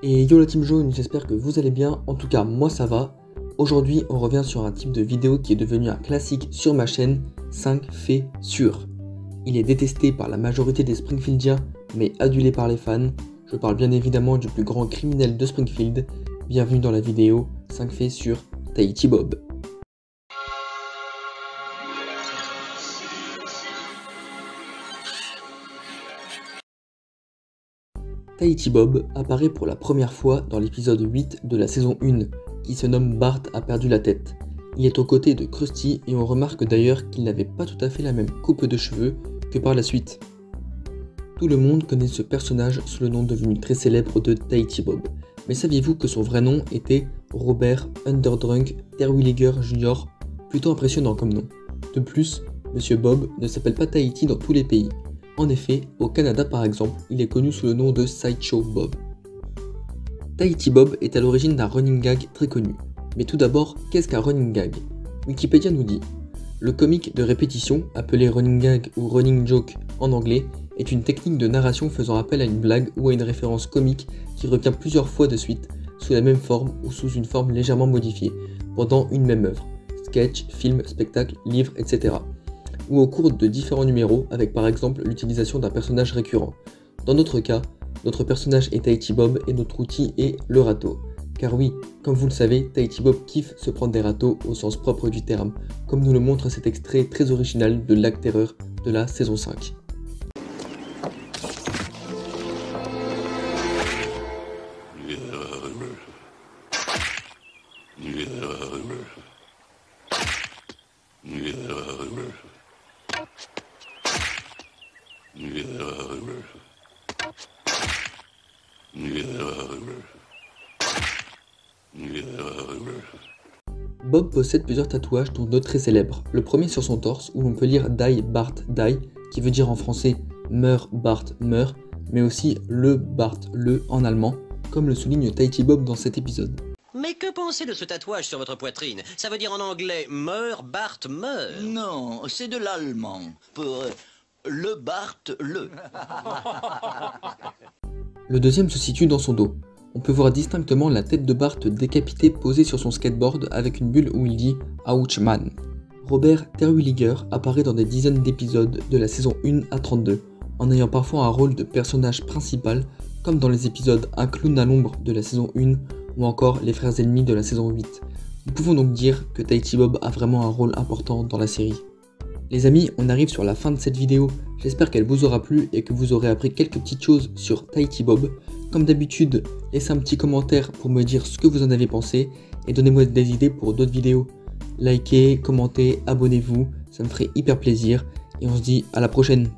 Et yo la team jaune, j'espère que vous allez bien, en tout cas moi ça va. Aujourd'hui on revient sur un type de vidéo qui est devenu un classique sur ma chaîne, 5 faits sûrs. Il est détesté par la majorité des Springfieldiens, mais adulé par les fans. Je parle bien évidemment du plus grand criminel de Springfield. Bienvenue dans la vidéo 5 faits sur Tahiti Bob. Tahiti Bob apparaît pour la première fois dans l'épisode 8 de la saison 1, qui se nomme Bart a perdu la tête. Il est aux côtés de Krusty et on remarque d'ailleurs qu'il n'avait pas tout à fait la même coupe de cheveux que par la suite. Tout le monde connaît ce personnage sous le nom devenu très célèbre de Tahiti Bob, mais saviez-vous que son vrai nom était Robert Underdrunk Terwilliger Jr., plutôt impressionnant comme nom. De plus, Monsieur Bob ne s'appelle pas Tahiti dans tous les pays. En effet, au Canada par exemple, il est connu sous le nom de Sideshow Bob. Tahiti Bob est à l'origine d'un running gag très connu. Mais tout d'abord, qu'est-ce qu'un running gag? Wikipédia nous dit: le comique de répétition, appelé running gag ou running joke en anglais, est une technique de narration faisant appel à une blague ou à une référence comique qui revient plusieurs fois de suite, sous la même forme ou sous une forme légèrement modifiée, pendant une même œuvre, sketch, film, spectacle, livre, etc. ou au cours de différents numéros avec par exemple l'utilisation d'un personnage récurrent. Dans notre cas, notre personnage est Tahiti Bob et notre outil est le râteau. Car oui, comme vous le savez, Tahiti Bob kiffe se prendre des râteaux au sens propre du terme, comme nous le montre cet extrait très original de Lac Terreur de la saison 5. Bob possède plusieurs tatouages dont deux très célèbres. Le premier sur son torse où l'on peut lire Die Bart Die, qui veut dire en français Meurs Bart meurt, mais aussi Le Bart le en allemand, comme le souligne Tahiti Bob dans cet épisode. Mais que pensez de ce tatouage sur votre poitrine? Ça veut dire en anglais Meurs Bart meurt? Non, c'est de l'allemand pour Le Bart le. Le deuxième se situe dans son dos. On peut voir distinctement la tête de Bart décapitée posée sur son skateboard avec une bulle où il dit « Ouch man ». Robert Terwilliger apparaît dans des dizaines d'épisodes de la saison 1 à 32, en ayant parfois un rôle de personnage principal, comme dans les épisodes Un clown à l'ombre de la saison 1 ou encore Les frères ennemis de la saison 8. Nous pouvons donc dire que Tahiti Bob a vraiment un rôle important dans la série. Les amis, on arrive sur la fin de cette vidéo, j'espère qu'elle vous aura plu et que vous aurez appris quelques petites choses sur Tahiti Bob. Comme d'habitude, laissez un petit commentaire pour me dire ce que vous en avez pensé et donnez-moi des idées pour d'autres vidéos. Likez, commentez, abonnez-vous, ça me ferait hyper plaisir et on se dit à la prochaine.